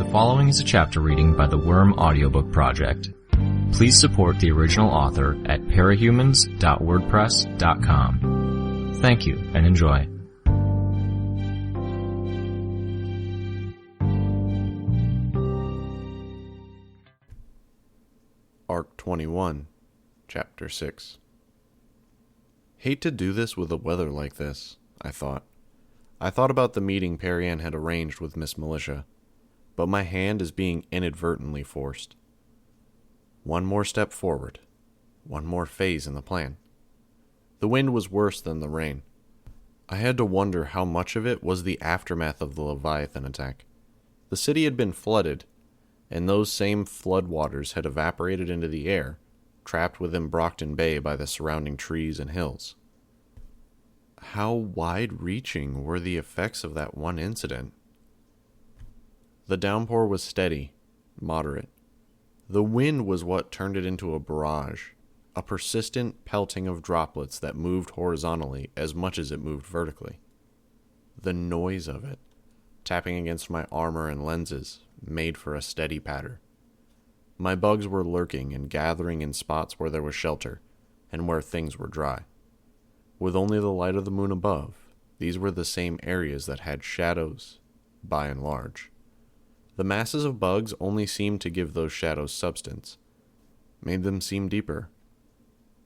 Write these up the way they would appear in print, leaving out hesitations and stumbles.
The following is a chapter reading by the Worm Audiobook Project. Please support the original author at parahumans.wordpress.com. Thank you and enjoy. Arc 21, Chapter 6. Hate to do this with the weather like this, I thought. I thought about the meeting Perianne had arranged with Miss Militia, but my hand is being inadvertently forced. One more step forward, one more phase in the plan. The wind was worse than the rain. I had to wonder how much of it was the aftermath of the Leviathan attack. The city had been flooded, and those same floodwaters had evaporated into the air, trapped within Brockton Bay by the surrounding trees and hills. How wide-reaching were the effects of that one incident? The downpour was steady, moderate. The wind was what turned it into a barrage, a persistent pelting of droplets that moved horizontally as much as it moved vertically. The noise of it, tapping against my armor and lenses, made for a steady patter. My bugs were lurking and gathering in spots where there was shelter, and where things were dry. With only the light of the moon above, these were the same areas that had shadows, by and large. The masses of bugs only seemed to give those shadows substance, made them seem deeper.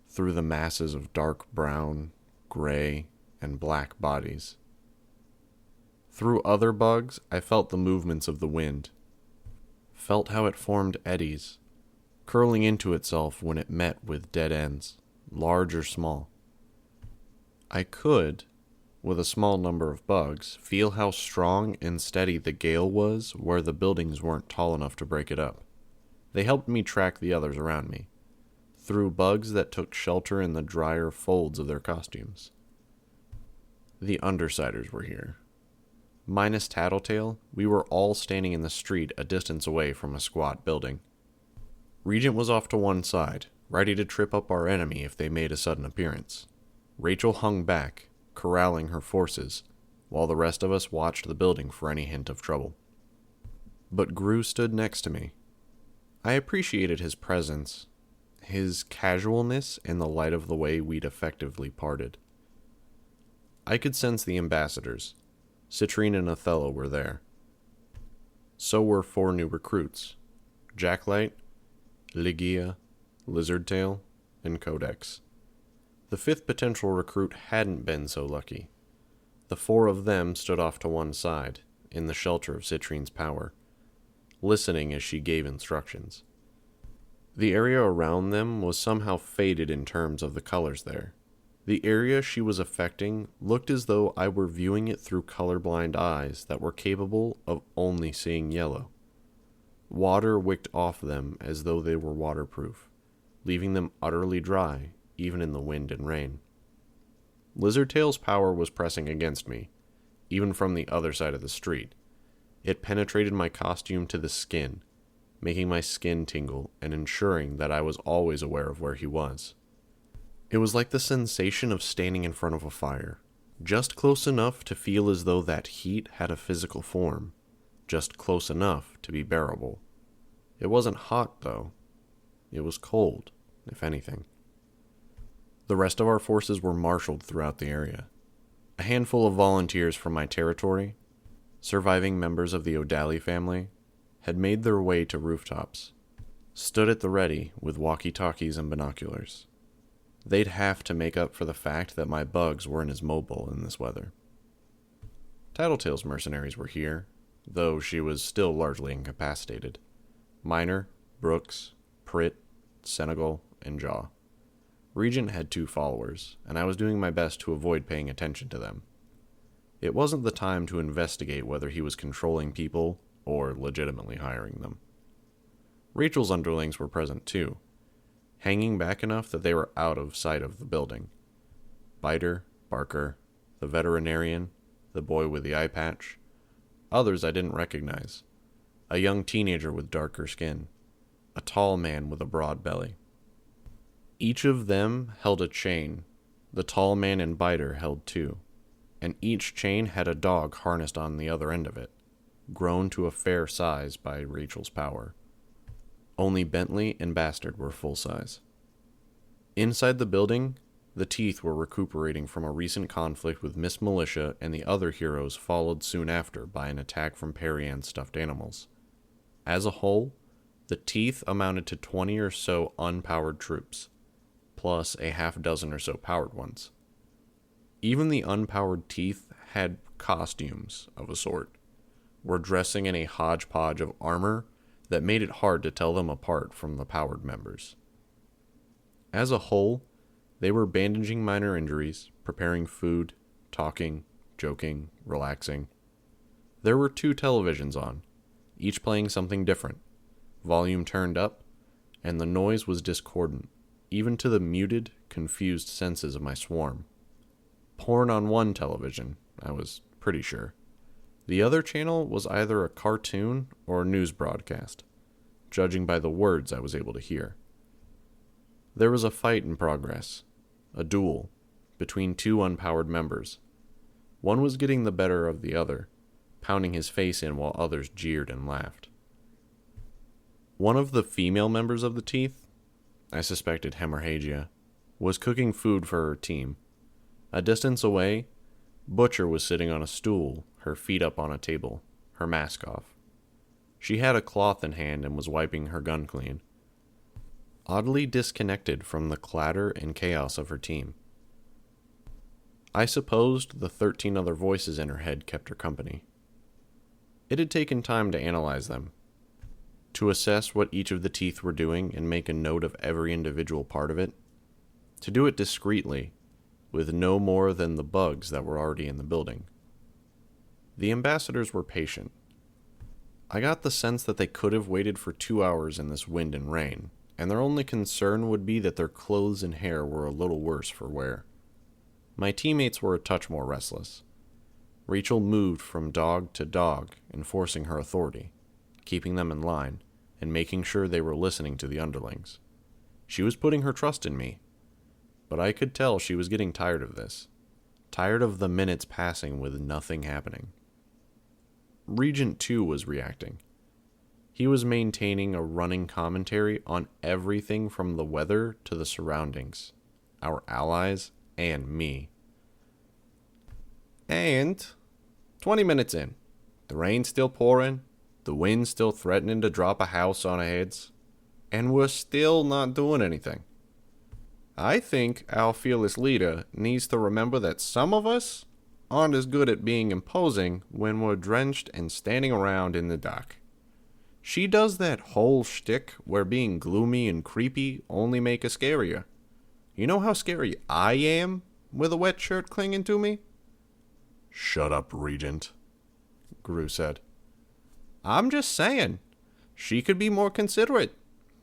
Through the masses of dark brown, gray, and black bodies. Through other bugs, I felt the movements of the wind, felt how it formed eddies, curling into itself when it met with dead ends, large or small. I could, with a small number of bugs, feel how strong and steady the gale was where the buildings weren't tall enough to break it up. They helped me track the others around me, through bugs that took shelter in the drier folds of their costumes. The Undersiders were here. Minus Tattletale, we were all standing in the street a distance away from a squat building. Regent was off to one side, ready to trip up our enemy if they made a sudden appearance. Rachel hung back, corralling her forces, while the rest of us watched the building for any hint of trouble. But Gru stood next to me. I appreciated his presence, his casualness in the light of the way we'd effectively parted. I could sense the ambassadors. Citrine and Othello were there. So were 4 new recruits, Jacklight, Ligia, Lizardtail, and Codex. The 5th potential recruit hadn't been so lucky. The 4 of them stood off to one side, in the shelter of Citrine's power, listening as she gave instructions. The area around them was somehow faded in terms of the colors there. The area she was affecting looked as though I were viewing it through colorblind eyes that were capable of only seeing yellow. Water wicked off them as though they were waterproof, leaving them utterly dry, even in the wind and rain. Lizardtail's power was pressing against me, even from the other side of the street. It penetrated my costume to the skin, making my skin tingle and ensuring that I was always aware of where he was. It was like the sensation of standing in front of a fire, just close enough to feel as though that heat had a physical form, just close enough to be bearable. It wasn't hot, though. It was cold, if anything. The rest of our forces were marshaled throughout the area. A handful of volunteers from my territory, surviving members of the O'Daly family, had made their way to rooftops, stood at the ready with walkie-talkies and binoculars. They'd have to make up for the fact that my bugs weren't as mobile in this weather. Tattletale's mercenaries were here, though she was still largely incapacitated. Miner, Brooks, Pritt, Senegal, and Jaw. Regent had 2 followers, and I was doing my best to avoid paying attention to them. It wasn't the time to investigate whether he was controlling people or legitimately hiring them. Rachel's underlings were present too, hanging back enough that they were out of sight of the building. Biter, Barker, the veterinarian, the boy with the eye patch, others I didn't recognize, a young teenager with darker skin, a tall man with a broad belly. Each of them held a chain. The tall man and Biter held 2, and each chain had a dog harnessed on the other end of it. grown to a fair size by Rachel's power. Only Bentley and Bastard were full size. Inside the building, the Teeth were recuperating from a recent conflict with Miss Militia, and the other heroes followed soon after by an attack from Perian's stuffed animals. As a whole, the Teeth amounted to 20 or so unpowered troops, plus a half dozen or so powered ones. Even the unpowered Teeth had costumes of a sort, were dressing in a hodgepodge of armor that made it hard to tell them apart from the powered members. As a whole, they were bandaging minor injuries, preparing food, talking, joking, relaxing. There were 2 televisions on, each playing something different, volume turned up, and the noise was discordant, even to the muted, confused senses of my swarm. Porn on one television, I was pretty sure. The other channel was either a cartoon or a news broadcast, judging by the words I was able to hear. There was a fight in progress, a duel, between 2 unpowered members. One was getting the better of the other, pounding his face in while others jeered and laughed. One of the female members of the Teeth, I suspected hemorrhagia, was cooking food for her team. A distance away, Butcher was sitting on a stool, her feet up on a table, her mask off. She had a cloth in hand and was wiping her gun clean, oddly disconnected from the clatter and chaos of her team. I supposed the 13 other voices in her head kept her company. It had taken time to analyze them, to assess what each of the Teeth were doing and make a note of every individual part of it, to do it discreetly, with no more than the bugs that were already in the building. The ambassadors were patient. I got the sense that they could have waited for 2 hours in this wind and rain, and their only concern would be that their clothes and hair were a little worse for wear. My teammates were a touch more restless. Rachel moved from dog to dog, enforcing her authority, keeping them in line, and making sure they were listening to the underlings. She was putting her trust in me, but I could tell she was getting tired of this, tired of the minutes passing with nothing happening. Regent 2 was reacting. He was maintaining a running commentary on everything from the weather to the surroundings, our allies, and me. And 20 minutes in, the rain's still pouring, the wind's still threatening to drop a house on our heads, and we're still not doing anything. I think our fearless leader needs to remember that some of us aren't as good at being imposing when we're drenched and standing around in the dark. She does that whole shtick where being gloomy and creepy only make us scarier. You know how scary I am with a wet shirt clinging to me? Shut up, Regent, Gru said. I'm just saying, she could be more considerate.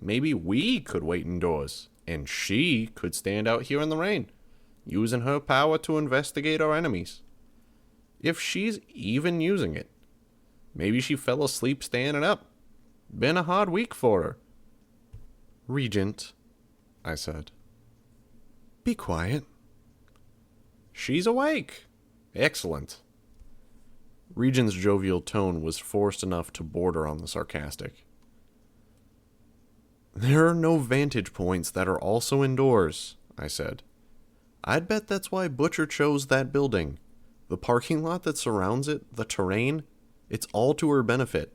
Maybe we could wait indoors, and she could stand out here in the rain, using her power to investigate our enemies. If she's even using it. Maybe she fell asleep standing up. Been a hard week for her. Regent, I said. Be quiet. She's awake. Excellent. Regent's jovial tone was forced enough to border on the sarcastic. There are no vantage points that are also indoors, I said. I'd bet that's why Butcher chose that building. The parking lot that surrounds it, the terrain, it's all to her benefit.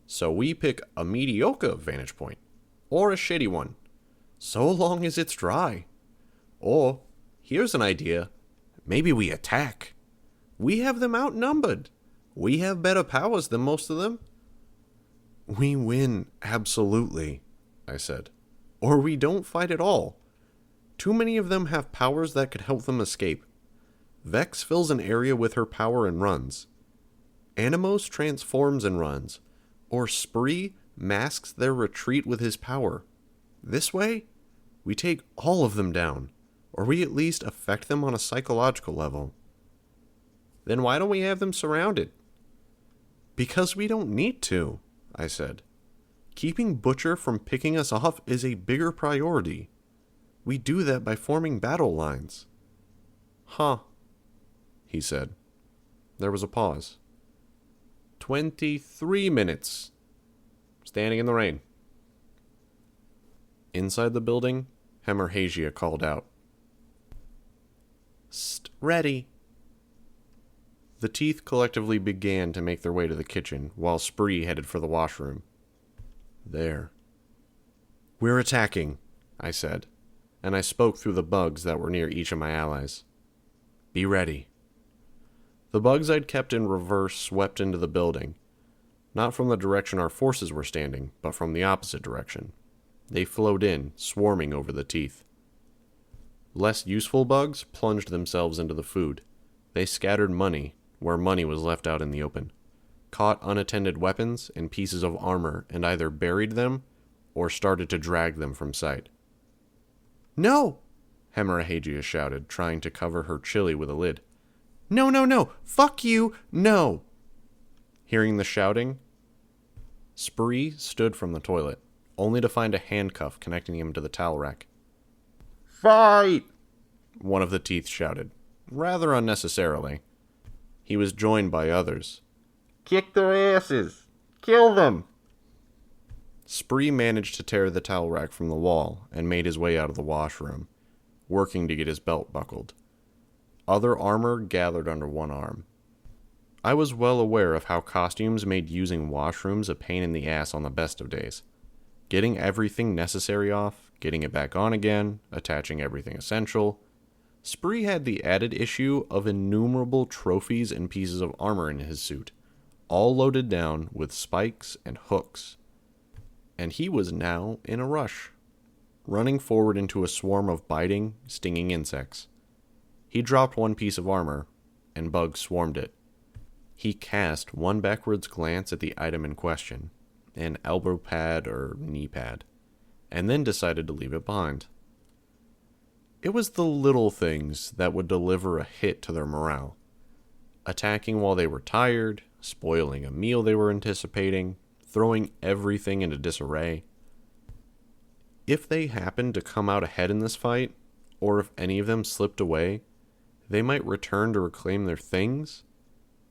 So we pick a mediocre vantage point, or a shitty one, so long as it's dry. Or, here's an idea, maybe we attack. We have them outnumbered. We have better powers than most of them. We win, absolutely, I said. Or we don't fight at all. Too many of them have powers that could help them escape. Vex fills an area with her power and runs. Animos transforms and runs. Or Spree masks their retreat with his power. This way, we take all of them down, or we at least affect them on a psychological level. Then why don't we have them surrounded? Because we don't need to, I said. Keeping Butcher from picking us off is a bigger priority. We do that by forming battle lines. Huh, he said. There was a pause. 23 minutes. Standing in the rain. Inside the building, Hemorrhagia called out. Ready. The teeth collectively began to make their way to the kitchen, while Spree headed for the washroom. There. We're attacking, I said, and I spoke through the bugs that were near each of my allies. Be ready. The bugs I'd kept in reverse swept into the building, not from the direction our forces were standing, but from the opposite direction. They flowed in, swarming over the teeth. Less useful bugs plunged themselves into the food. They scattered money where money was left out in the open, caught unattended weapons and pieces of armor and either buried them or started to drag them from sight. No! Hemorrhagia shouted, trying to cover her chili with a lid. No, no, no! Fuck you! No! Hearing the shouting, Spree stood from the toilet, only to find a handcuff connecting him to the towel rack. Fight! One of the teeth shouted, rather unnecessarily. He was joined by others. Kick their asses! Kill them! Spree managed to tear the towel rack from the wall and made his way out of the washroom, working to get his belt buckled. Other armor gathered under one arm. I was well aware of how costumes made using washrooms a pain in the ass on the best of days. Getting everything necessary off, getting it back on again, attaching everything essential. Spree had the added issue of innumerable trophies and pieces of armor in his suit, all loaded down with spikes and hooks. And he was now in a rush, running forward into a swarm of biting, stinging insects. He dropped one piece of armor, and bugs swarmed it. He cast one backwards glance at the item in question, an elbow pad or knee pad, and then decided to leave it behind. It was the little things that would deliver a hit to their morale. Attacking while they were tired, spoiling a meal they were anticipating, throwing everything into disarray. If they happened to come out ahead in this fight, or if any of them slipped away, they might return to reclaim their things.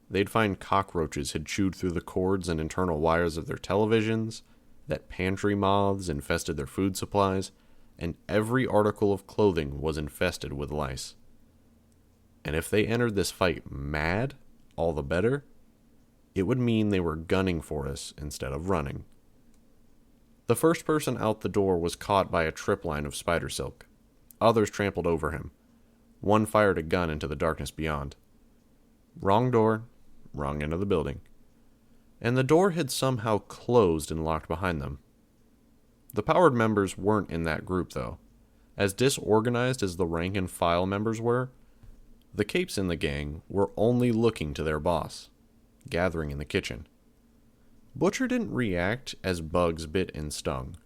They'd find cockroaches had chewed through the cords and internal wires of their televisions, that pantry moths infested their food supplies, and every article of clothing was infested with lice. And if they entered this fight mad, all the better. It would mean they were gunning for us instead of running. The first person out the door was caught by a tripline of spider silk. Others trampled over him. One fired a gun into the darkness beyond. Wrong door, wrong end of the building. And the door had somehow closed and locked behind them. The powered members weren't in that group, though. As disorganized as the rank and file members were, the capes in the gang were only looking to their boss, gathering in the kitchen. Butcher didn't react as bugs bit and stung,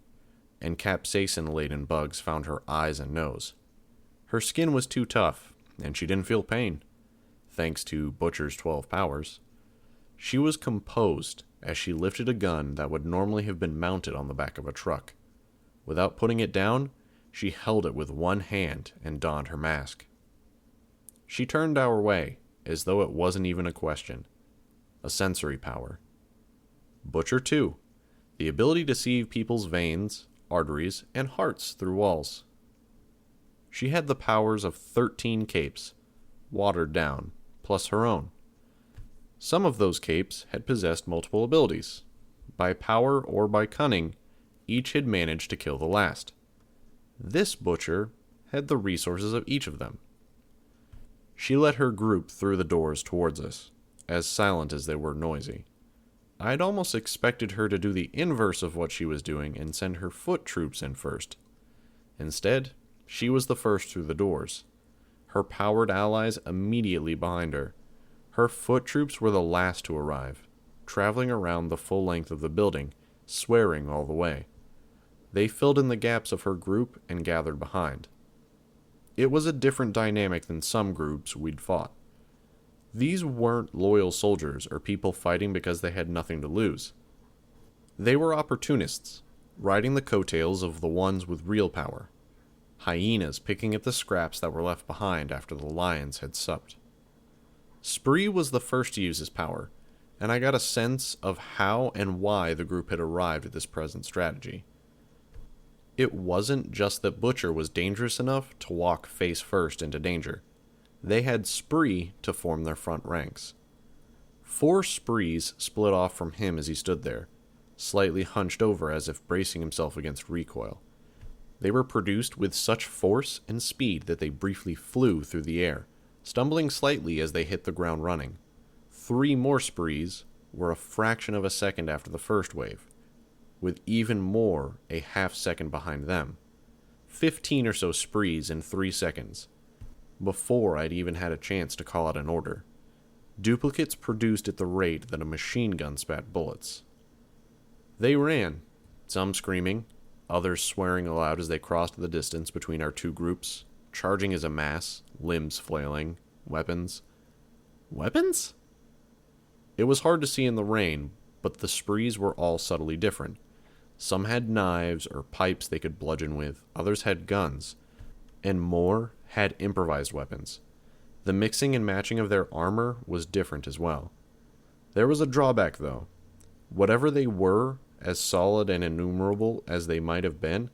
and capsaicin-laden bugs found her eyes and nose. Her skin was too tough, and she didn't feel pain, thanks to Butcher's 12 powers. She was composed as she lifted a gun that would normally have been mounted on the back of a truck. Without putting it down, she held it with one hand and donned her mask. She turned our way, as though it wasn't even a question. A sensory power. Butcher, too. The ability to see people's veins, arteries, and hearts through walls. She had the powers of 13 capes, watered down, plus her own. Some of those capes had possessed multiple abilities. By power or by cunning, each had managed to kill the last. This Butcher had the resources of each of them. She led her group through the doors towards us, as silent as they were noisy. I'd almost expected her to do the inverse of what she was doing and send her foot troops in first. Instead, she was the first through the doors, her powered allies immediately behind her. Her foot troops were the last to arrive, traveling around the full length of the building, swearing all the way. They filled in the gaps of her group and gathered behind. It was a different dynamic than some groups we'd fought. These weren't loyal soldiers or people fighting because they had nothing to lose. They were opportunists, riding the coattails of the ones with real power. Hyenas picking at the scraps that were left behind after the lions had supped. Spree was the first to use his power, and I got a sense of how and why the group had arrived at this present strategy. It wasn't just that Butcher was dangerous enough to walk face first into danger. They had Spree to form their front ranks. 4 Sprees split off from him as he stood there, slightly hunched over as if bracing himself against recoil. They were produced with such force and speed that they briefly flew through the air, stumbling slightly as they hit the ground running. 3 more Sprees were a fraction of a second after the first wave, with even more a half second behind them. 15 or so Sprees in 3 seconds, before I'd even had a chance to call out an order. Duplicates produced at the rate that a machine gun spat bullets. They ran, some screaming, others swearing aloud as they crossed the distance between our 2 groups, charging as a mass, limbs flailing, weapons. Weapons? It was hard to see in the rain, but the Sprees were all subtly different. Some had knives or pipes they could bludgeon with, others had guns, and more had improvised weapons. The mixing and matching of their armor was different as well. There was a drawback, though. Whatever they were, as solid and innumerable as they might have been,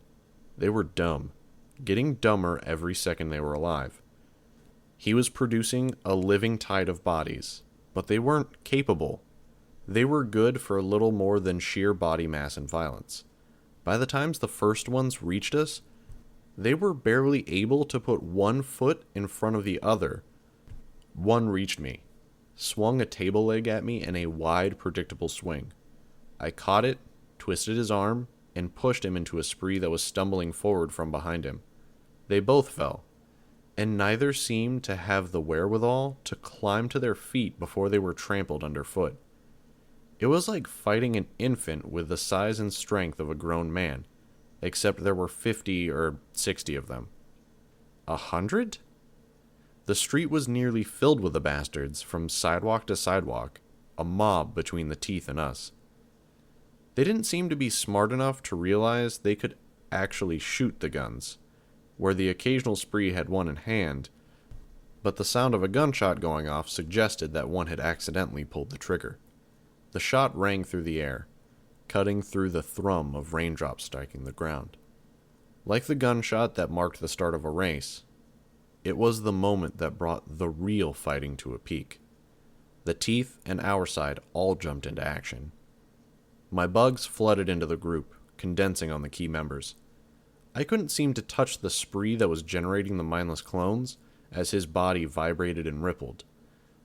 they were dumb, getting dumber every second they were alive. He was producing a living tide of bodies, but they weren't capable. They were good for a little more than sheer body mass and violence. By the times the first ones reached us, they were barely able to put one foot in front of the other. One reached me, swung a table leg at me in a wide, predictable swing. I caught it, twisted his arm, and pushed him into a Spree that was stumbling forward from behind him. They both fell, and neither seemed to have the wherewithal to climb to their feet before they were trampled underfoot. It was like fighting an infant with the size and strength of a grown man, except there were 50 or 60 of them. 100? The street was nearly filled with the bastards, from sidewalk to sidewalk, a mob between the teeth and us. They didn't seem to be smart enough to realize they could actually shoot the guns, where the occasional Spree had one in hand, but the sound of a gunshot going off suggested that one had accidentally pulled the trigger. The shot rang through the air, cutting through the thrum of raindrops striking the ground. Like the gunshot that marked the start of a race, it was the moment that brought the real fighting to a peak. The teeth and our side all jumped into action. My bugs flooded into the group, condensing on the key members. I couldn't seem to touch the Spree that was generating the mindless clones, as his body vibrated and rippled,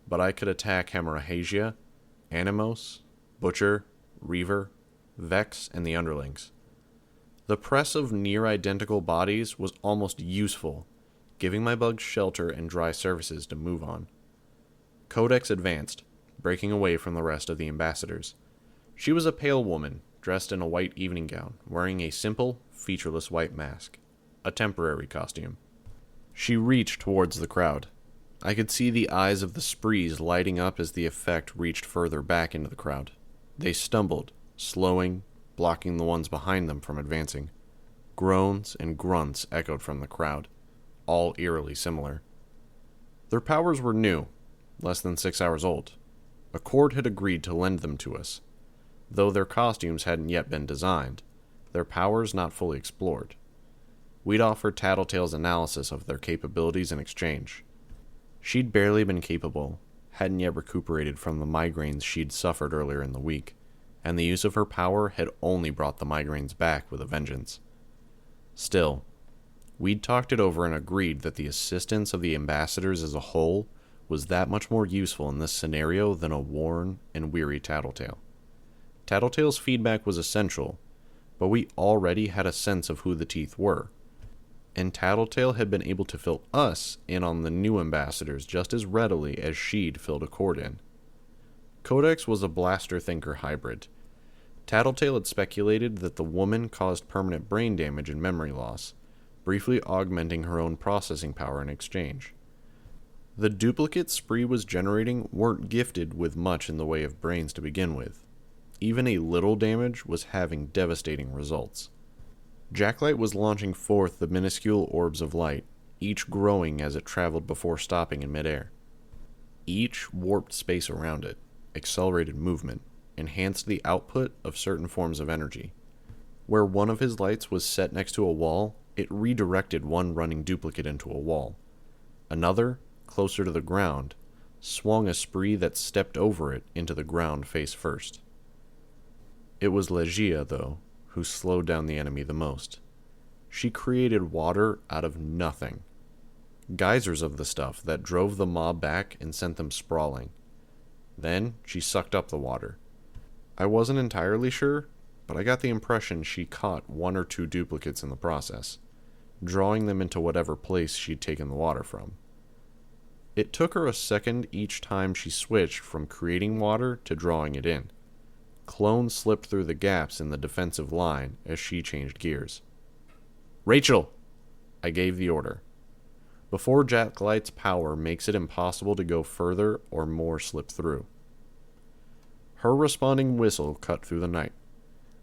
but I could attack Hemorrhagia, Animos, Butcher, Reaver, Vex, and the underlings. The press of near-identical bodies was almost useful, giving my bugs shelter and dry surfaces to move on. Codex advanced, breaking away from the rest of the ambassadors. She was a pale woman, dressed in a white evening gown, wearing a simple, featureless white mask, a temporary costume. She reached towards the crowd. I could see the eyes of the Sprees lighting up as the effect reached further back into the crowd. They stumbled, slowing, blocking the ones behind them from advancing. Groans and grunts echoed from the crowd, all eerily similar. Their powers were new, less than 6 hours old. A court had agreed to lend them to us. Though their costumes hadn't yet been designed, their powers not fully explored. We'd offered Tattletale's analysis of their capabilities in exchange. She'd barely been capable, hadn't yet recuperated from the migraines she'd suffered earlier in the week, and the use of her power had only brought the migraines back with a vengeance. Still, we'd talked it over and agreed that the assistance of the ambassadors as a whole was that much more useful in this scenario than a worn and weary Tattletale. Tattletale's feedback was essential, but we already had a sense of who the teeth were, and Tattletale had been able to fill us in on the new ambassadors just as readily as she'd filled a court in. Codex was a blaster-thinker hybrid. Tattletale had speculated that the woman caused permanent brain damage and memory loss, briefly augmenting her own processing power in exchange. The duplicates Spree was generating weren't gifted with much in the way of brains to begin with. Even a little damage was having devastating results. Jacklight was launching forth the minuscule orbs of light, each growing as it traveled before stopping in midair. Each warped space around it, accelerated movement, enhanced the output of certain forms of energy. Where one of his lights was set next to a wall, it redirected one running duplicate into a wall. Another, closer to the ground, swung a spree that stepped over it into the ground face first. It was Legia, though, who slowed down the enemy the most. She created water out of nothing. Geysers of the stuff that drove the mob back and sent them sprawling. Then she sucked up the water. I wasn't entirely sure, but I got the impression she caught one or two duplicates in the process, drawing them into whatever place she'd taken the water from. It took her a second each time she switched from creating water to drawing it in. Clones slipped through the gaps in the defensive line as she changed gears. "Rachel!" I gave the order. Before Jacklight's power makes it impossible to go further or more slip through. Her responding whistle cut through the night.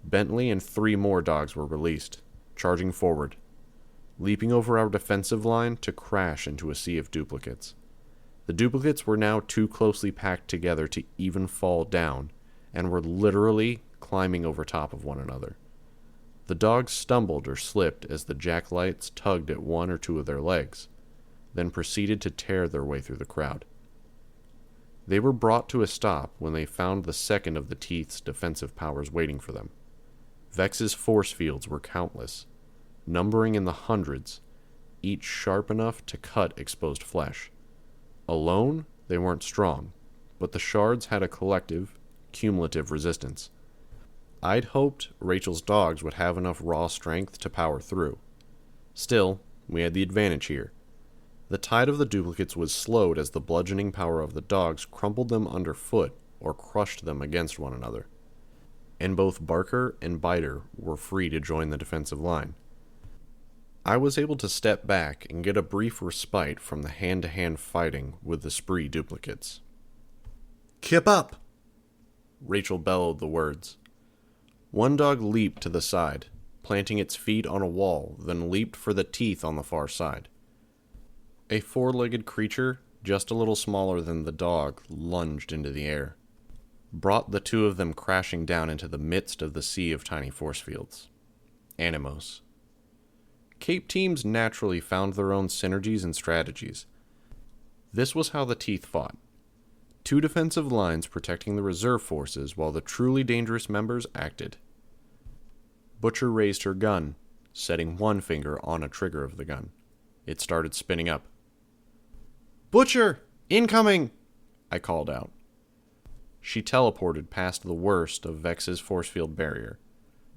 Bentley and 3 more dogs were released, charging forward, leaping over our defensive line to crash into a sea of duplicates. The duplicates were now too closely packed together to even fall down, and were literally climbing over top of one another. The dogs stumbled or slipped as the jacklights tugged at one or two of their legs, then proceeded to tear their way through the crowd. They were brought to a stop when they found the second of the Teeth's defensive powers waiting for them. Vex's force fields were countless, numbering in the hundreds, each sharp enough to cut exposed flesh. Alone, they weren't strong, but the shards had a collective, cumulative resistance. I'd hoped Rachel's dogs would have enough raw strength to power through. Still, we had the advantage here. The tide of the duplicates was slowed as the bludgeoning power of the dogs crumpled them underfoot or crushed them against one another. And both Barker and Biter were free to join the defensive line. I was able to step back and get a brief respite from the hand-to-hand fighting with the spree duplicates. "Keep up!" Rachel bellowed the words. One dog leaped to the side, planting its feet on a wall, then leaped for the Teeth on the far side. A 4-legged creature, just a little smaller than the dog, lunged into the air, brought the 2 of them crashing down into the midst of the sea of tiny force fields. Animos. Cape teams naturally found their own synergies and strategies. This was how the Teeth fought. 2 defensive lines protecting the reserve forces while the truly dangerous members acted. Butcher raised her gun, setting one finger on a trigger of the gun. It started spinning up. "Butcher! Incoming!" I called out. She teleported past the worst of Vex's force field barrier.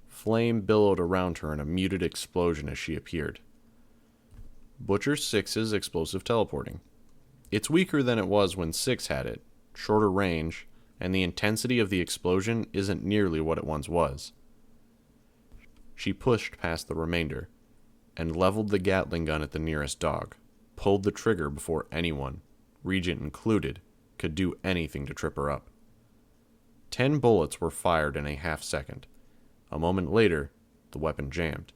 Flame billowed around her in a muted explosion as she appeared. Butcher 6's explosive teleporting. It's weaker than it was when 6 had it, shorter range, and the intensity of the explosion isn't nearly what it once was. She pushed past the remainder, and leveled the Gatling gun at the nearest dog, pulled the trigger before anyone, Regent included, could do anything to trip her up. 10 bullets were fired in a half-second. A moment later, the weapon jammed.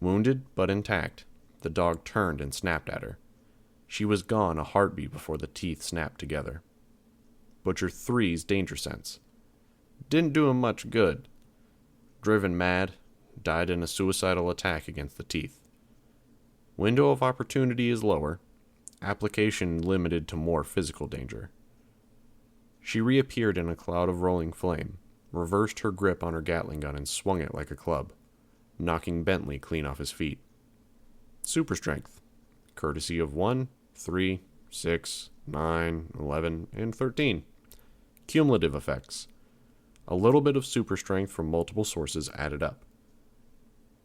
Wounded but intact, the dog turned and snapped at her. She was gone a heartbeat before the Teeth snapped together. Butcher 3's danger sense didn't do him much good. Driven mad, died in a suicidal attack against the Teeth. Window of opportunity is lower, application limited to more physical danger. She reappeared in a cloud of rolling flame, reversed her grip on her Gatling gun and swung it like a club, knocking Bentley clean off his feet. Super strength, courtesy of 1, 3, 6, 9, 11, and 13. Cumulative effects. A little bit of super strength from multiple sources added up.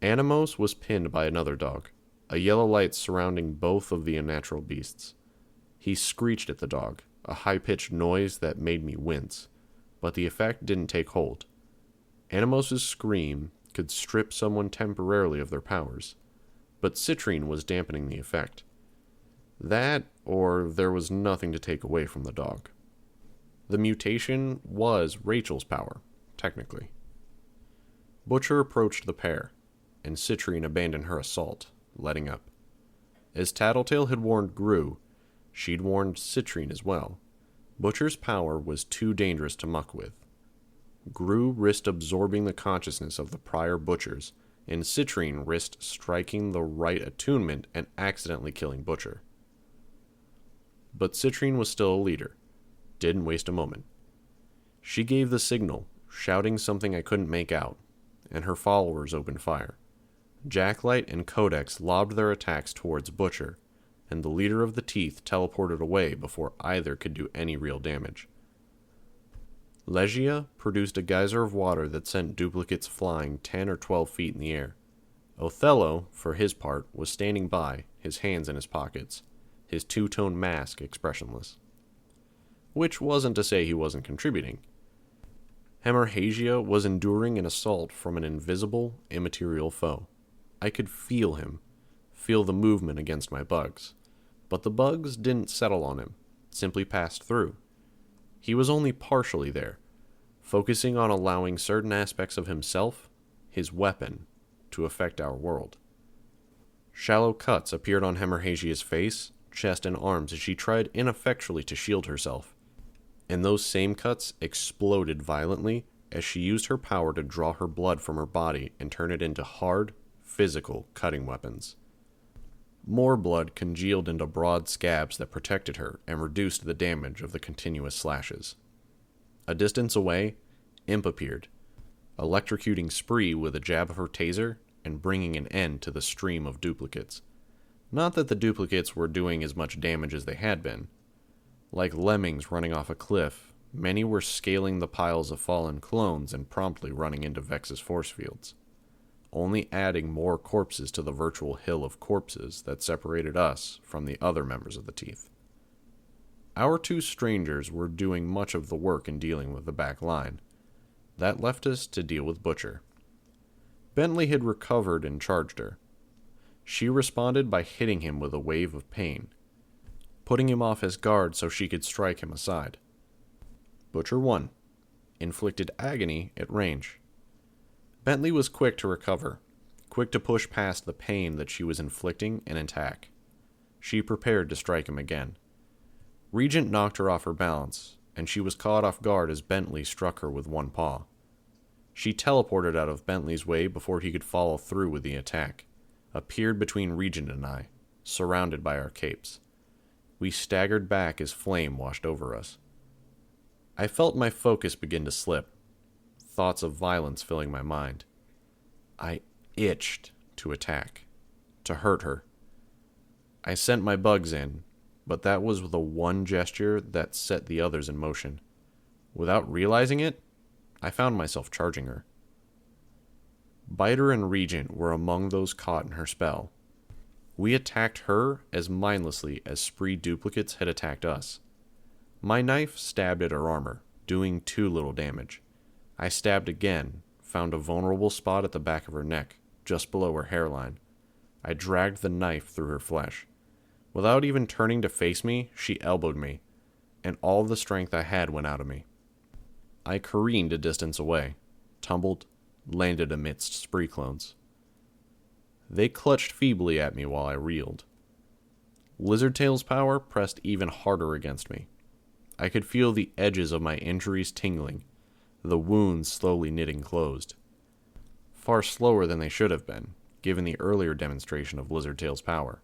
Animos was pinned by another dog, a yellow light surrounding both of the unnatural beasts. He screeched at the dog, a high-pitched noise that made me wince, but the effect didn't take hold. Animos's scream could strip someone temporarily of their powers, but citrine was dampening the effect. That, or there was nothing to take away from the dog. The mutation was Rachel's power, technically. Butcher approached the pair, and Citrine abandoned her assault, letting up. As Tattletale had warned Gru, she'd warned Citrine as well. Butcher's power was too dangerous to muck with. Gru risked absorbing the consciousness of the prior Butchers, and Citrine risked striking the right attunement and accidentally killing Butcher. But Citrine was still a leader. Didn't waste a moment. She gave the signal, shouting something I couldn't make out, and her followers opened fire. Jacklight and Codex lobbed their attacks towards Butcher, and the leader of the Teeth teleported away before either could do any real damage. Legia produced a geyser of water that sent duplicates flying 10 or 12 feet in the air. Othello, for his part, was standing by, his hands in his pockets, his two-tone mask expressionless. Which wasn't to say he wasn't contributing. Hemorrhagia was enduring an assault from an invisible, immaterial foe. I could feel him, feel the movement against my bugs. But the bugs didn't settle on him, simply passed through. He was only partially there, focusing on allowing certain aspects of himself, his weapon, to affect our world. Shallow cuts appeared on Hemorrhagia's face, chest, and arms as she tried ineffectually to shield herself, and those same cuts exploded violently as she used her power to draw her blood from her body and turn it into hard, physical cutting weapons. More blood congealed into broad scabs that protected her and reduced the damage of the continuous slashes. A distance away, Imp appeared, electrocuting Spree with a jab of her taser and bringing an end to the stream of duplicates. Not that the duplicates were doing as much damage as they had been. Like lemmings running off a cliff, many were scaling the piles of fallen clones and promptly running into Vex's force fields, only adding more corpses to the virtual hill of corpses that separated us from the other members of the Teeth. Our two strangers were doing much of the work in dealing with the back line. That left us to deal with Butcher. Bentley had recovered and charged her. She responded by hitting him with a wave of pain, putting him off his guard so she could strike him aside. Butcher won, inflicted agony at range. Bentley was quick to recover, quick to push past the pain that she was inflicting and attack. She prepared to strike him again. Regent knocked her off her balance, and she was caught off guard as Bentley struck her with one paw. She teleported out of Bentley's way before he could follow through with the attack, appeared between Regent and I, surrounded by our capes. We staggered back as flame washed over us. I felt my focus begin to slip, thoughts of violence filling my mind. I itched to attack, to hurt her. I sent my bugs in, but that was the one gesture that set the others in motion. Without realizing it, I found myself charging her. Biter and Regent were among those caught in her spell. We attacked her as mindlessly as Spree duplicates had attacked us. My knife stabbed at her armor, doing too little damage. I stabbed again, found a vulnerable spot at the back of her neck, just below her hairline. I dragged the knife through her flesh. Without even turning to face me, she elbowed me, and all the strength I had went out of me. I careened a distance away, tumbled, landed amidst Spree clones. They clutched feebly at me while I reeled. Lizardtail's power pressed even harder against me. I could feel the edges of my injuries tingling, the wounds slowly knitting closed. Far slower than they should have been, given the earlier demonstration of Lizardtail's power.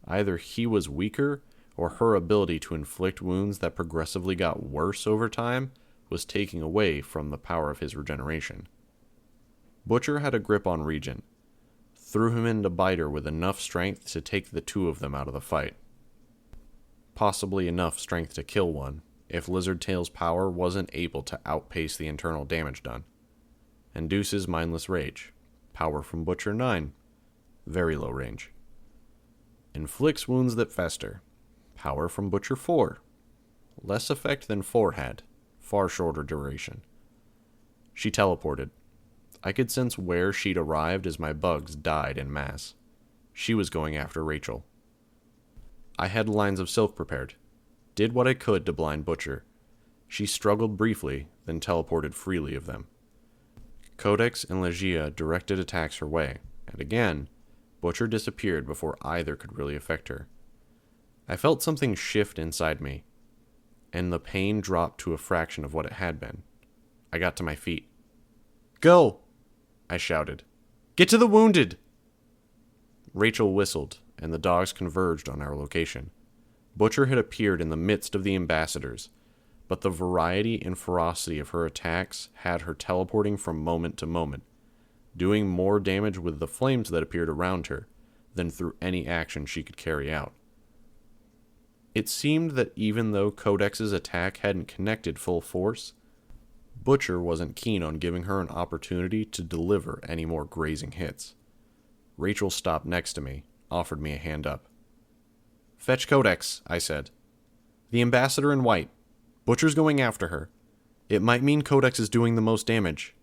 Either he was weaker, or her ability to inflict wounds that progressively got worse over time was taking away from the power of his regeneration. Butcher had a grip on Regent, threw him into Biter with enough strength to take the two of them out of the fight. Possibly enough strength to kill one, if Lizardtail's power wasn't able to outpace the internal damage done. Induces mindless rage. Power from Butcher 9. Very low range. Inflicts wounds that fester. Power from Butcher 4. Less effect than 4 had. Far shorter duration. She teleported. I could sense where she'd arrived as my bugs died en masse. She was going after Rachel. I had lines of silk prepared. Did what I could to blind Butcher. She struggled briefly, then teleported freely of them. Codex and Legia directed attacks her way, and again, Butcher disappeared before either could really affect her. I felt something shift inside me. and the pain dropped to a fraction of what it had been. I got to my feet. "Go!" I shouted. "Get to the wounded!" Rachel whistled, and the dogs converged on our location. Butcher had appeared in the midst of the ambassadors, but the variety and ferocity of her attacks had her teleporting from moment to moment, doing more damage with the flames that appeared around her than through any action she could carry out. It seemed that even though Codex's attack hadn't connected full force, Butcher wasn't keen on giving her an opportunity to deliver any more grazing hits. Rachel stopped next to me, offered me a hand up. "Fetch Codex," I said. "The ambassador in white. Butcher's going after her. It might mean Codex is doing the most damage."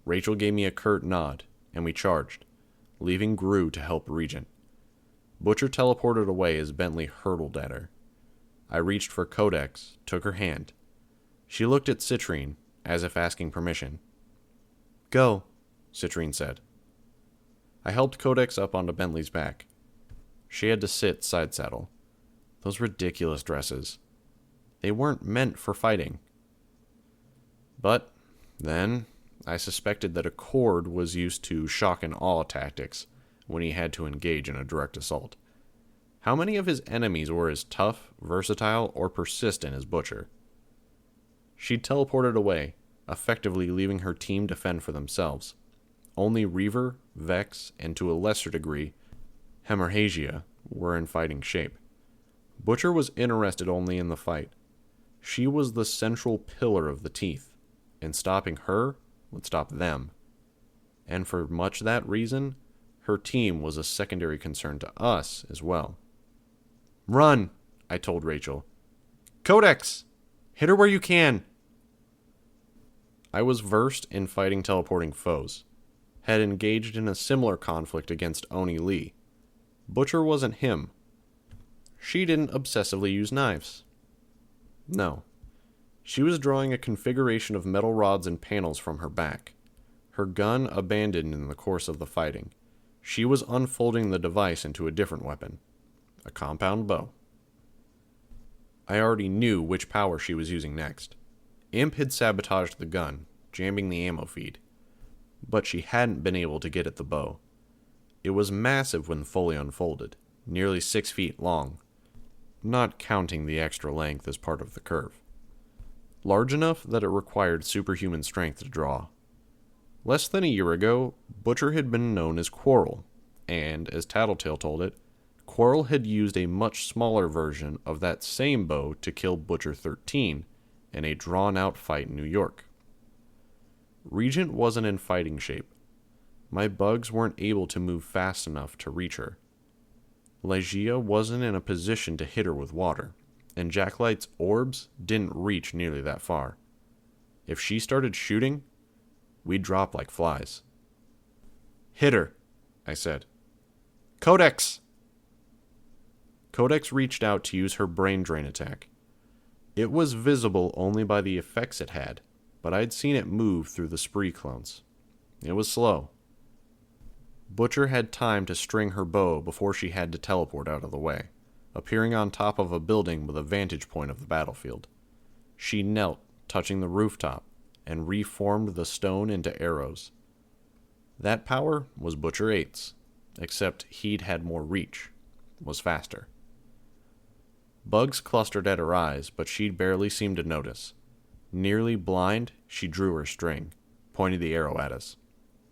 Rachel gave me a curt nod, and we charged, leaving Gru to help Regent. Butcher teleported away as Bentley hurtled at her. I reached for Codex, took her hand. She looked at Citrine, as if asking permission. "Go," Citrine said. I helped Codex up onto Bentley's back. She had to sit side saddle. Those ridiculous dresses. They weren't meant for fighting. But then I suspected that Accord was used to shock and awe tactics when he had to engage in a direct assault. How many of his enemies were as tough, versatile, or persistent as Butcher? She teleported away, effectively leaving her team to fend for themselves. Only Reaver, Vex, and to a lesser degree, Hemorrhagia were in fighting shape. Butcher was interested only in the fight. She was the central pillar of the Teeth, and stopping her would stop them. And for much that reason, her team was a secondary concern to us as well. "Run," I told Rachel. "Codex! Hit her where you can!" I was versed in fighting teleporting foes, had engaged in a similar conflict against Oni Lee. Butcher wasn't him. She didn't obsessively use knives. No. She was drawing a configuration of metal rods and panels from her back. Her gun abandoned in the course of the fighting. She was unfolding the device into a different weapon. A compound bow. I already knew which power she was using next. Imp had sabotaged the gun, jamming the ammo feed. But she hadn't been able to get at the bow. It was massive when fully unfolded, nearly 6 feet long, not counting the extra length as part of the curve. Large enough that it required superhuman strength to draw. Less than a year ago, Butcher had been known as Quarrel, and, as Tattletale told it, Quarrel had used a much smaller version of that same bow to kill Butcher 13 in a drawn-out fight in New York. Regent wasn't in fighting shape. My bugs weren't able to move fast enough to reach her. Legia wasn't in a position to hit her with water, and Jacklight's orbs didn't reach nearly that far. If she started shooting, we'd drop like flies. "Hit her," I said. "Codex!" Codex reached out to use her brain drain attack. It was visible only by the effects it had, but I'd seen it move through the spree clones. It was slow. Butcher had time to string her bow before she had to teleport out of the way, appearing on top of a building with a vantage point of the battlefield. She knelt, touching the rooftop, and reformed the stone into arrows. That power was Butcher 8's, except he'd had more reach, was faster. Bugs clustered at her eyes, but she'd barely seemed to notice. Nearly blind, she drew her string, pointed the arrow at us.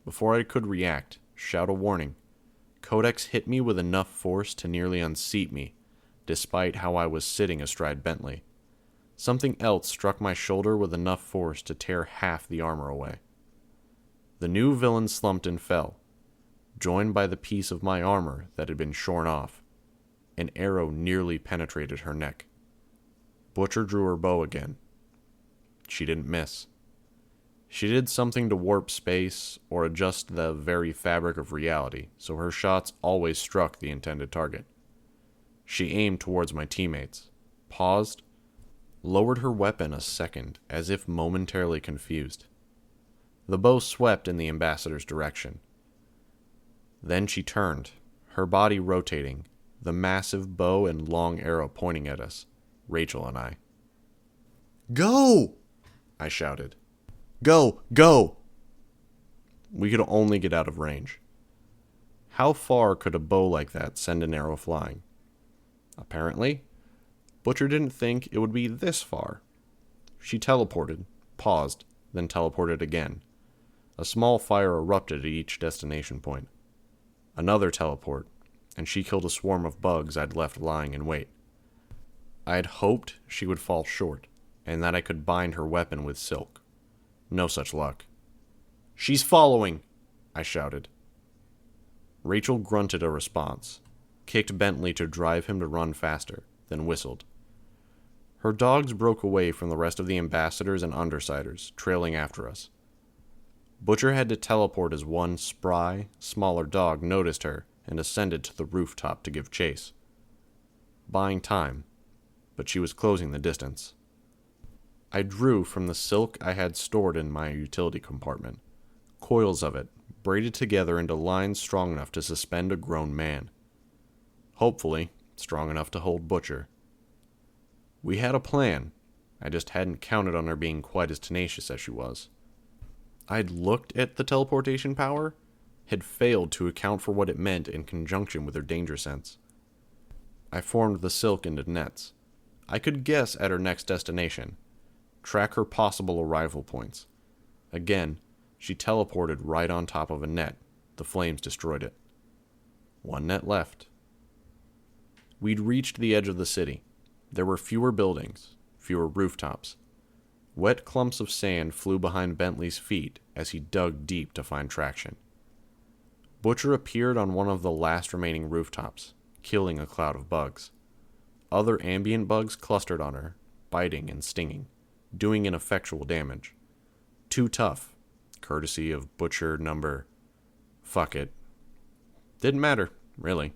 Before I could react, shout a warning, Codex hit me with enough force to nearly unseat me, despite how I was sitting astride Bentley. Something else struck my shoulder with enough force to tear half the armor away. The new villain slumped and fell, joined by the piece of my armor that had been shorn off. An arrow nearly penetrated her neck. Butcher drew her bow again. She didn't miss. She did something to warp space or adjust the very fabric of reality, so her shots always struck the intended target. She aimed towards my teammates, paused, lowered her weapon a second, as if momentarily confused. The bow swept in the ambassador's direction. Then she turned, her body rotating, the massive bow and long arrow pointing at us, Rachel and I. Go! I shouted. Go! Go! We could only get out of range. How far could a bow like that send an arrow flying? Apparently, Butcher didn't think it would be this far. She teleported, paused, then teleported again. A small fire erupted at each destination point. Another teleport, and she killed a swarm of bugs I'd left lying in wait. I had hoped she would fall short, and that I could bind her weapon with silk. No such luck. "She's following!" I shouted. Rachel grunted a response, kicked Bentley to drive him to run faster, then whistled. Her dogs broke away from the rest of the ambassadors and undersiders, trailing after us. Butcher had to teleport as one spry, smaller dog noticed her and ascended to the rooftop to give chase. Buying time, but she was closing the distance. I drew from the silk I had stored in my utility compartment, coils of it braided together into lines strong enough to suspend a grown man. Hopefully, strong enough to hold Butcher. We had a plan, I just hadn't counted on her being quite as tenacious as she was. I'd looked at the teleportation power, had failed to account for what it meant in conjunction with her danger sense. I formed the silk into nets. I could guess at her next destination, track her possible arrival points. Again, she teleported right on top of a net. The flames destroyed it. One net left. We'd reached the edge of the city. There were fewer buildings, fewer rooftops. Wet clumps of sand flew behind Bentley's feet as he dug deep to find traction. Butcher appeared on one of the last remaining rooftops, killing a cloud of bugs. Other ambient bugs clustered on her, biting and stinging, doing ineffectual damage. Too tough, courtesy of Butcher number... Fuck it. Didn't matter, really.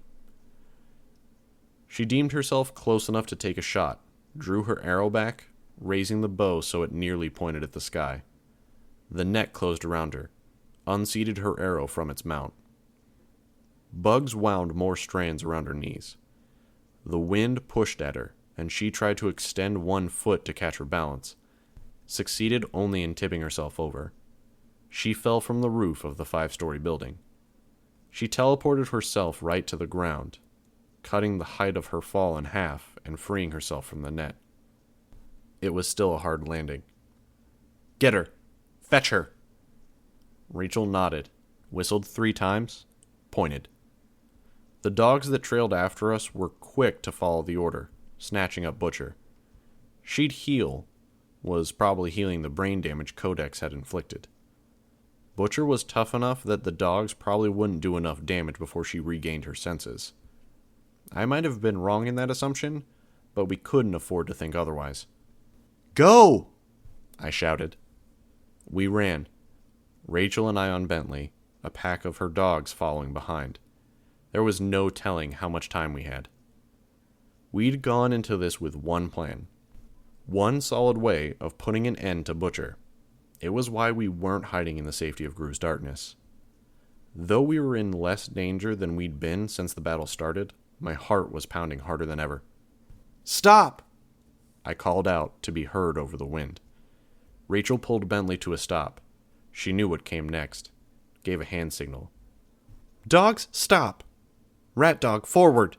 She deemed herself close enough to take a shot, drew her arrow back, raising the bow so it nearly pointed at the sky. The net closed around her, unseated her arrow from its mount. Bugs wound more strands around her knees. The wind pushed at her, and she tried to extend one foot to catch her balance, succeeded only in tipping herself over. She fell from the roof of the 5-story building. She teleported herself right to the ground, cutting the height of her fall in half and freeing herself from the net. It was still a hard landing. "Get her! Fetch her!" Rachel nodded, whistled 3 times, pointed. The dogs that trailed after us were quick to follow the order, snatching up Butcher. She'd heal, was probably healing the brain damage Codex had inflicted. Butcher was tough enough that the dogs probably wouldn't do enough damage before she regained her senses. I might have been wrong in that assumption, but we couldn't afford to think otherwise. "Go!" I shouted. We ran, Rachel and I on Bentley, a pack of her dogs following behind. There was no telling how much time we had. We'd gone into this with one plan. One solid way of putting an end to Butcher. It was why we weren't hiding in the safety of Gru's darkness. Though we were in less danger than we'd been since the battle started, my heart was pounding harder than ever. "Stop!" I called out to be heard over the wind. Rachel pulled Bentley to a stop. She knew what came next. Gave a hand signal. "Dogs, stop! Rat dog, forward!"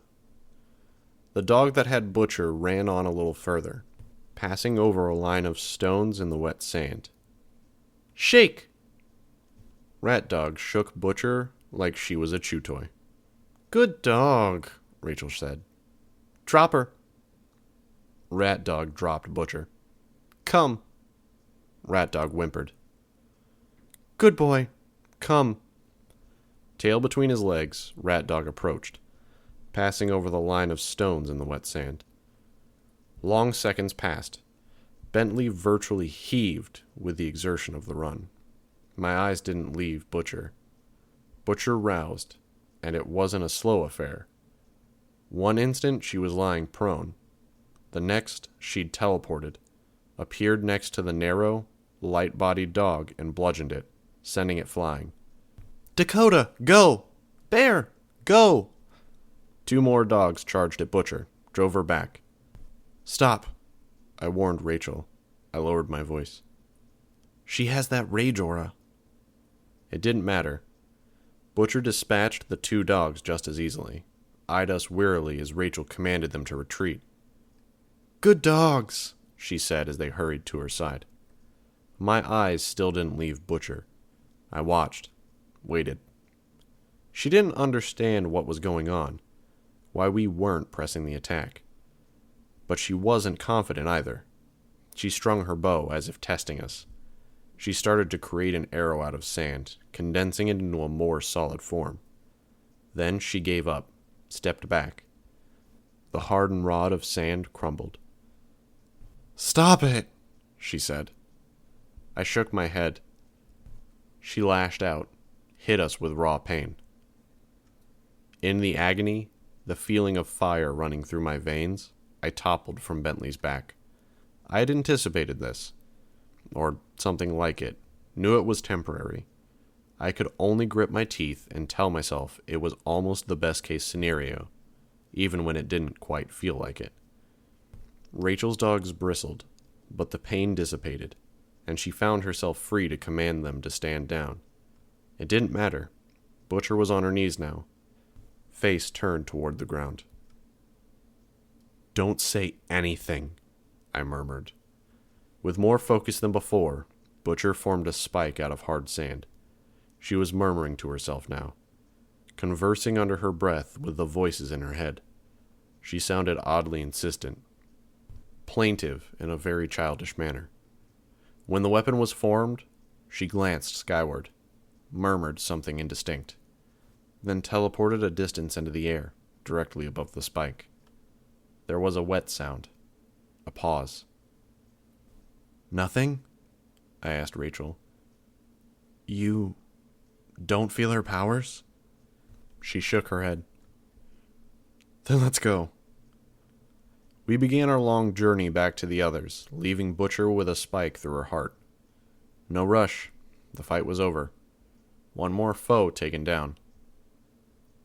The dog that had Butcher ran on a little further, passing over a line of stones in the wet sand. "Shake!" Rat dog shook Butcher like she was a chew toy. "Good dog," Rachel said. "Drop her." Rat dog dropped Butcher. "Come." Rat dog whimpered. "Good boy. Come." Tail between his legs, Rat dog approached, passing over the line of stones in the wet sand. Long seconds passed. Bentley virtually heaved with the exertion of the run. My eyes didn't leave Butcher. Butcher roused, and it wasn't a slow affair. One instant she was lying prone. The next she'd teleported, appeared next to the narrow, light-bodied dog and bludgeoned it, sending it flying. "Dakota, go! Bear, go!" 2 more dogs charged at Butcher, drove her back. "Stop," I warned Rachel. I lowered my voice. She has that rage aura. It didn't matter. Butcher dispatched the 2 dogs just as easily, eyed us wearily as Rachel commanded them to retreat. "Good dogs," she said as they hurried to her side. My eyes still didn't leave Butcher. I watched, waited. She didn't understand what was going on, why we weren't pressing the attack. But she wasn't confident either. She strung her bow as if testing us. She started to create an arrow out of sand, condensing it into a more solid form. Then she gave up, stepped back. The hardened rod of sand crumbled. "Stop it," she said. I shook my head. She lashed out, hit us with raw pain. In the agony, the feeling of fire running through my veins, I toppled from Bentley's back. I had anticipated this, or something like it, knew it was temporary. I could only grip my teeth and tell myself it was almost the best-case scenario, even when it didn't quite feel like it. Rachel's dogs bristled, but the pain dissipated, and she found herself free to command them to stand down. It didn't matter. Butcher was on her knees now, face turned toward the ground. "Don't say anything," I murmured. With more focus than before, Butcher formed a spike out of hard sand. She was murmuring to herself now, conversing under her breath with the voices in her head. She sounded oddly insistent, plaintive in a very childish manner. When the weapon was formed, she glanced skyward, murmured something indistinct, then teleported a distance into the air, directly above the spike. There was a wet sound, a pause. "Nothing?" I asked Rachel. "You don't feel her powers?" She shook her head. "Then let's go." We began our long journey back to the others, leaving Butcher with a spike through her heart. No rush. The fight was over. One more foe taken down.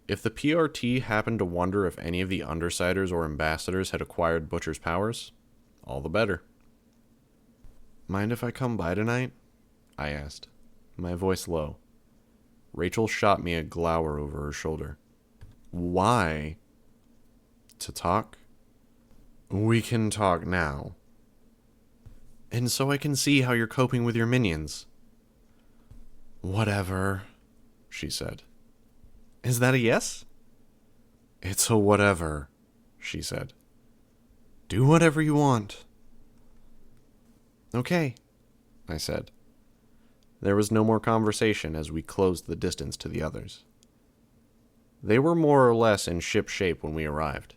If the PRT happened to wonder if any of the Undersiders or Ambassadors had acquired Butcher's powers, all the better. "Mind if I come by tonight?" I asked, my voice low. Rachel shot me a glower over her shoulder. "Why?" "To talk?" "We can talk now." "And so I can see how you're coping with your minions." "Whatever," she said. "Is that a yes?" "It's a whatever," she said. "Do whatever you want." "Okay," I said. There was no more conversation as we closed the distance to the others. They were more or less in ship shape when we arrived.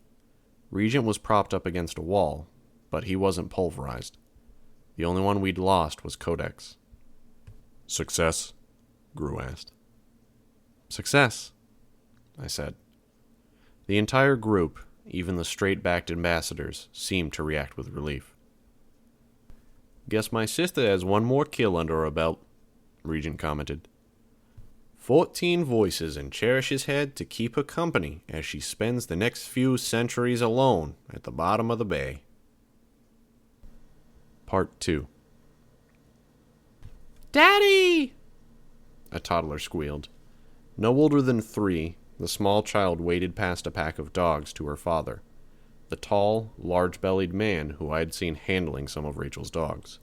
Regent was propped up against a wall, but he wasn't pulverized. The only one we'd lost was Codex. "Success?" Gru asked. "Success," I said. The entire group, even the straight-backed ambassadors, seemed to react with relief. "Guess my sister has one more kill under her belt," Regent commented. 14 voices in Cherish's head to keep her company as she spends the next few centuries alone at the bottom of the bay. Part 2. "Daddy!" a toddler squealed. No older than 3, the small child waded past a pack of dogs to her father, the tall, large-bellied man who I had seen handling some of Rachel's dogs.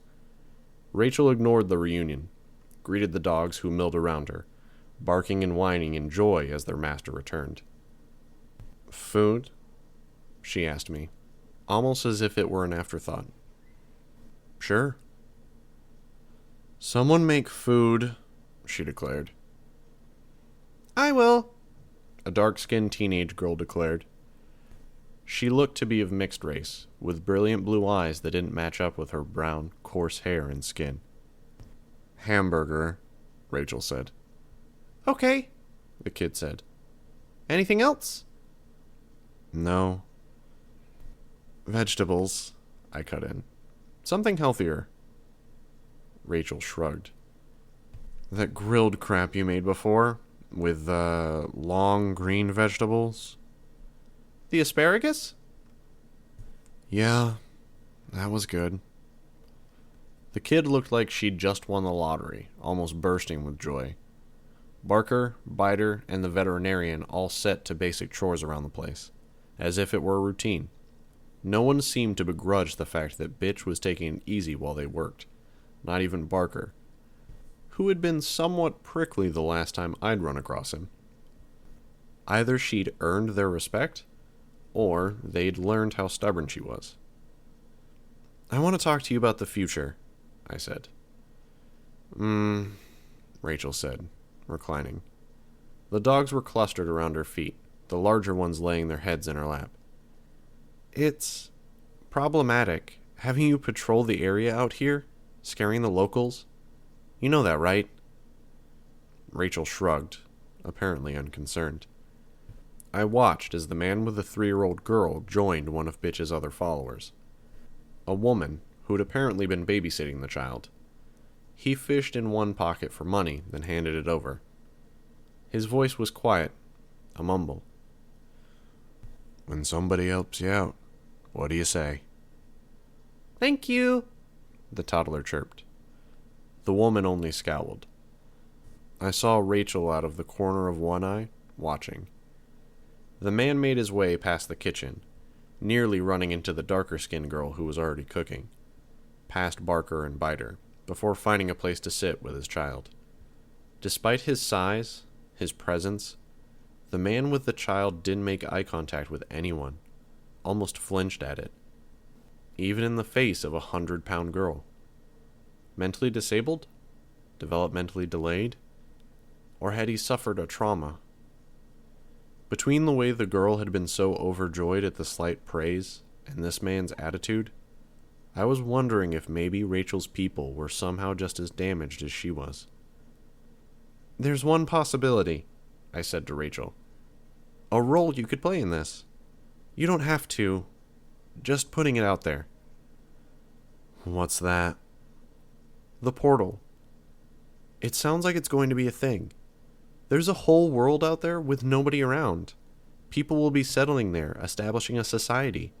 Rachel ignored the reunion, greeted the dogs who milled around her, barking and whining in joy as their master returned. "Food?" she asked me, almost as if it were an afterthought. "Sure." "Someone make food," she declared. "I will," a dark-skinned teenage girl declared. She looked to be of mixed race, with brilliant blue eyes that didn't match up with her brown, coarse hair and skin. "Hamburger," Rachel said. "Okay," the kid said. "Anything else?" "No." "Vegetables," I cut in. "Something healthier." Rachel shrugged. "That grilled crap you made before, with, long green vegetables?" "The asparagus?" "Yeah, that was good." The kid looked like she'd just won the lottery, almost bursting with joy. Barker, Biter, and the veterinarian all set to basic chores around the place, as if it were routine. No one seemed to begrudge the fact that Bitch was taking it easy while they worked, not even Barker, who had been somewhat prickly the last time I'd run across him. Either she'd earned their respect, or they'd learned how stubborn she was. "I want to talk to you about the future," I said. Rachel said, reclining. The dogs were clustered around her feet, the larger ones laying their heads in her lap. "It's problematic having you patrol the area out here, scaring the locals. You know that, right?" Rachel shrugged, apparently unconcerned. I watched as the man with the 3-year-old girl joined one of Bitch's other followers, a woman who had apparently been babysitting the child. He fished in one pocket for money, then handed it over. His voice was quiet, a mumble. "When somebody helps you out, what do you say?" "Thank you," the toddler chirped. The woman only scowled. I saw Rachel out of the corner of one eye, watching. The man made his way past the kitchen, nearly running into the darker-skinned girl who was already cooking, past Barker and Biter, before finding a place to sit with his child. Despite his size, his presence, the man with the child didn't make eye contact with anyone, almost flinched at it, even in the face of a 100-pound girl. Mentally disabled? Developmentally delayed? Or had he suffered a trauma? Between the way the girl had been so overjoyed at the slight praise and this man's attitude, I was wondering if maybe Rachel's people were somehow just as damaged as she was. "There's one possibility," I said to Rachel. "A role you could play in this. You don't have to. Just putting it out there." "What's that?" "The portal. It sounds like it's going to be a thing. There's a whole world out there with nobody around. People will be settling there, establishing a society.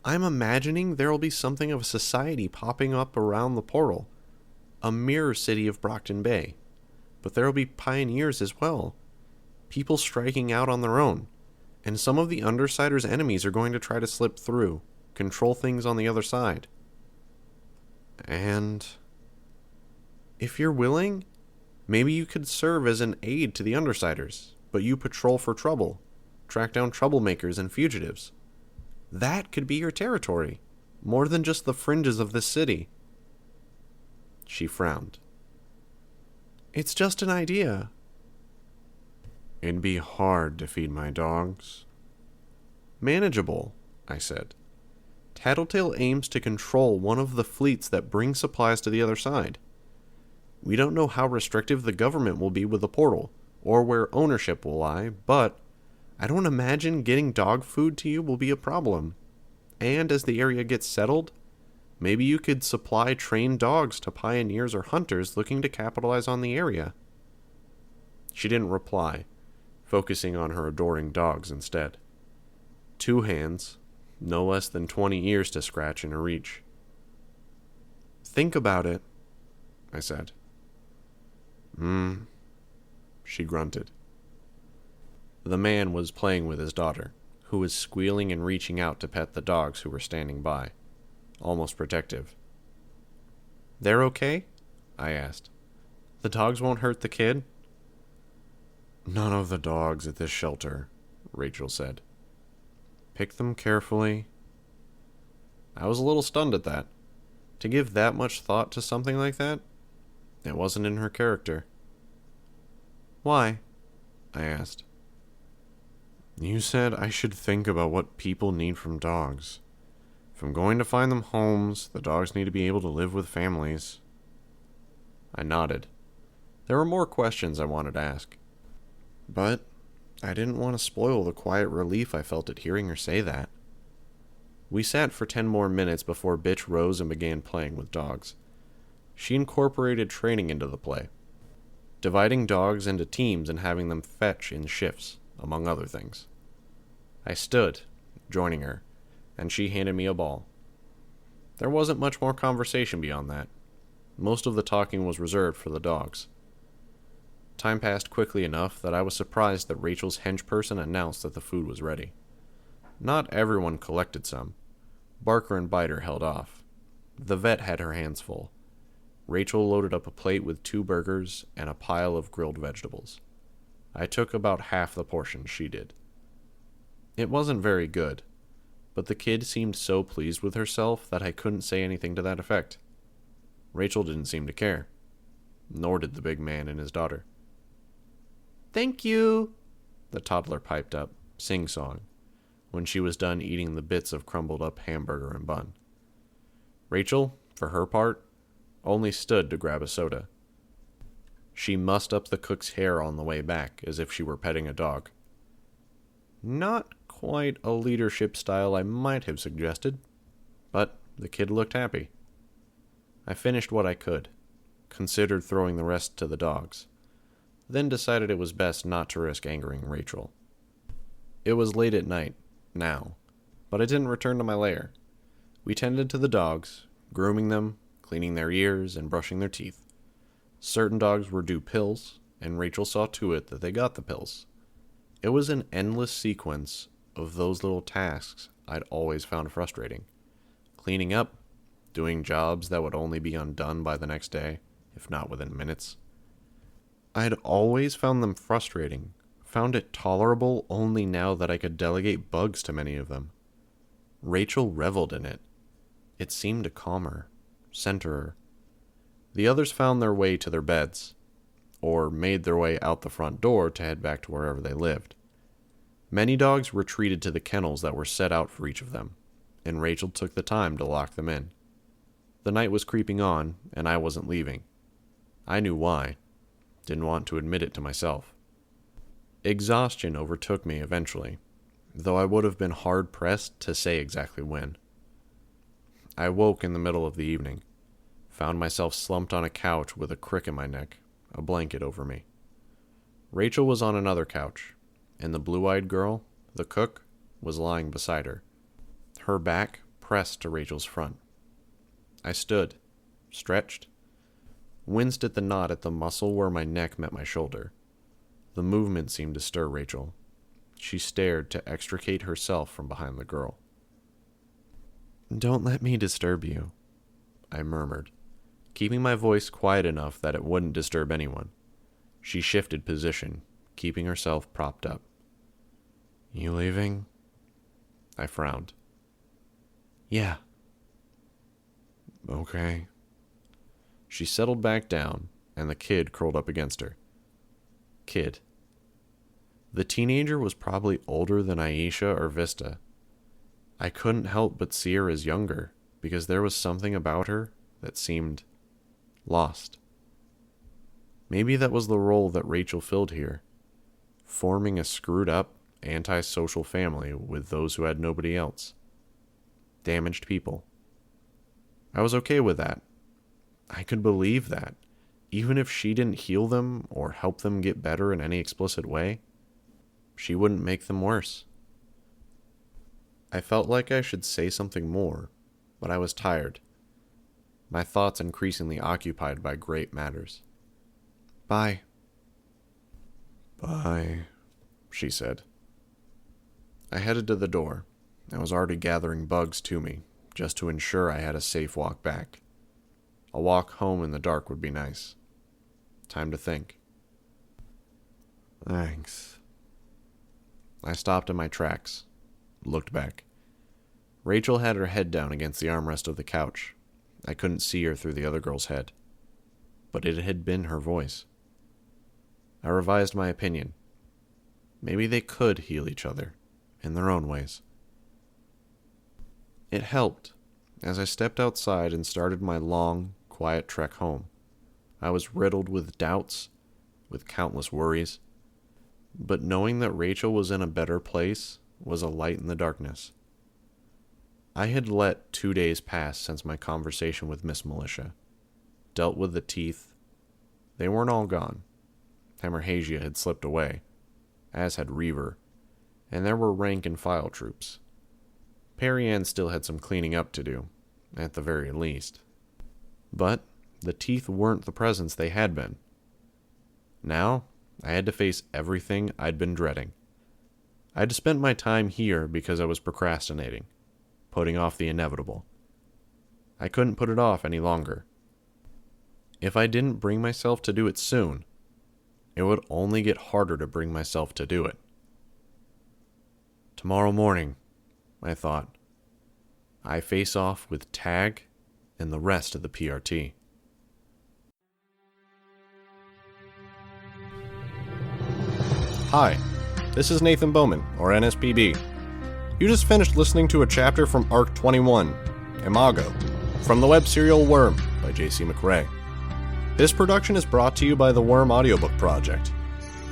I'm imagining there'll be something of a society popping up around the portal. A mirror city of Brockton Bay. But there'll be pioneers as well. People striking out on their own. And some of the Undersiders' enemies are going to try to slip through, control things on the other side. And if you're willing, maybe you could serve as an aide to the Undersiders, but you patrol for trouble, track down troublemakers and fugitives. That could be your territory, more than just the fringes of this city." She frowned. "It's just an idea." "It'd be hard to feed my dogs." "Manageable," I said. "Tattletale aims to control one of the fleets that bring supplies to the other side. We don't know how restrictive the government will be with the portal, or where ownership will lie, but I don't imagine getting dog food to you will be a problem. And as the area gets settled, maybe you could supply trained dogs to pioneers or hunters looking to capitalize on the area." She didn't reply, focusing on her adoring dogs instead. 2 hands, no less than 20 ears to scratch in her reach. "Think about it," I said. She grunted. The man was playing with his daughter, who was squealing and reaching out to pet the dogs who were standing by, almost protective. "They're okay?" I asked. "The dogs won't hurt the kid?" "None of the dogs at this shelter," Rachel said. "Pick them carefully." I was a little stunned at that. To give that much thought to something like that? It wasn't in her character. "Why?" I asked. "You said I should think about what people need from dogs. If I'm going to find them homes, the dogs need to be able to live with families." I nodded. There were more questions I wanted to ask. But I didn't want to spoil the quiet relief I felt at hearing her say that. We sat for 10 more minutes before Bitch rose and began playing with dogs. She incorporated training into the play, dividing dogs into teams and having them fetch in shifts, among other things. I stood, joining her, and she handed me a ball. There wasn't much more conversation beyond that. Most of the talking was reserved for the dogs. Time passed quickly enough that I was surprised that Rachel's henchperson announced that the food was ready. Not everyone collected some. Barker and Biter held off. The vet had her hands full. Rachel loaded up a plate with 2 burgers and a pile of grilled vegetables. I took about half the portion she did. It wasn't very good, but the kid seemed so pleased with herself that I couldn't say anything to that effect. Rachel didn't seem to care. Nor did the big man and his daughter. "Thank you," the toddler piped up, sing-song, when she was done eating the bits of crumbled up hamburger and bun. Rachel, for her part, only stood to grab a soda. She mussed up the cook's hair on the way back, as if she were petting a dog. Not quite a leadership style I might have suggested, but the kid looked happy. I finished what I could, considered throwing the rest to the dogs, then decided it was best not to risk angering Rachel. It was late at night, now, but I didn't return to my lair. We tended to the dogs, grooming them, cleaning their ears, and brushing their teeth. Certain dogs were due pills, and Rachel saw to it that they got the pills. It was an endless sequence of those little tasks I'd always found frustrating. Cleaning up, doing jobs that would only be undone by the next day, if not within minutes. I'd always found them frustrating, found it tolerable only now that I could delegate bugs to many of them. Rachel reveled in it. It seemed to calm her, center her. The others found their way to their beds, or made their way out the front door to head back to wherever they lived. Many dogs retreated to the kennels that were set out for each of them, and Rachel took the time to lock them in. The night was creeping on, and I wasn't leaving. I knew why. Didn't want to admit it to myself. Exhaustion overtook me eventually, though I would have been hard-pressed to say exactly when. I woke in the middle of the evening, found myself slumped on a couch with a crick in my neck, a blanket over me. Rachel was on another couch, and the blue-eyed girl, the cook, was lying beside her, her back pressed to Rachel's front. I stood, stretched, winced at the knot at the muscle where my neck met my shoulder. The movement seemed to stir Rachel. She stared to extricate herself from behind the girl. "Don't let me disturb you," I murmured, keeping my voice quiet enough that it wouldn't disturb anyone. She shifted position, keeping herself propped up. "You leaving?" I frowned. "Yeah." "Okay." She settled back down, and the kid curled up against her. Kid. The teenager was probably older than Aisha or Vista. I couldn't help but see her as younger, because there was something about her that seemed lost. Maybe that was the role that Rachel filled here, forming a screwed-up, antisocial family with those who had nobody else. Damaged people. I was okay with that. I could believe that, even if she didn't heal them or help them get better in any explicit way, she wouldn't make them worse. I felt like I should say something more, but I was tired, my thoughts increasingly occupied by great matters. "Bye." "Bye," she said. I headed to the door. I was already gathering bugs to me, just to ensure I had a safe walk back. A walk home in the dark would be nice. Time to think. "Thanks." I stopped in my tracks, looked back. Rachel had her head down against the armrest of the couch. I couldn't see her through the other girl's head, but it had been her voice. I revised my opinion. Maybe they could heal each other, in their own ways. It helped, as I stepped outside and started my long, quiet trek home. I was riddled with doubts, with countless worries, but knowing that Rachel was in a better place was a light in the darkness. I had let 2 days pass since my conversation with Miss Militia. Dealt with the teeth. They weren't all gone. Hemorrhagia had slipped away, as had Reaver, and there were rank and file troops. Perry Ann still had some cleaning up to do, at the very least. But the teeth weren't the presence they had been. Now, I had to face everything I'd been dreading. I had spent my time here because I was procrastinating, putting off the inevitable. I couldn't put it off any longer. If I didn't bring myself to do it soon, it would only get harder to bring myself to do it. Tomorrow morning, I thought, I face off with Tag and the rest of the PRT. Hi, this is Nathan Bowman, or NSPB. You just finished listening to a chapter from Arc 21, Imago, from the web serial Worm by J.C. McRae. This production is brought to you by the Worm Audiobook Project.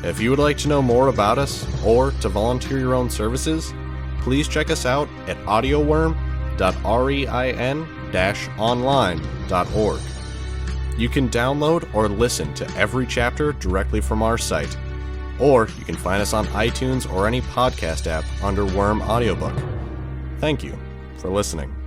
If you would like to know more about us, or to volunteer your own services, please check us out at audioworm.rein-online.org. You can download or listen to every chapter directly from our site, or you can find us on iTunes or any podcast app under Worm Audiobook. Thank you for listening.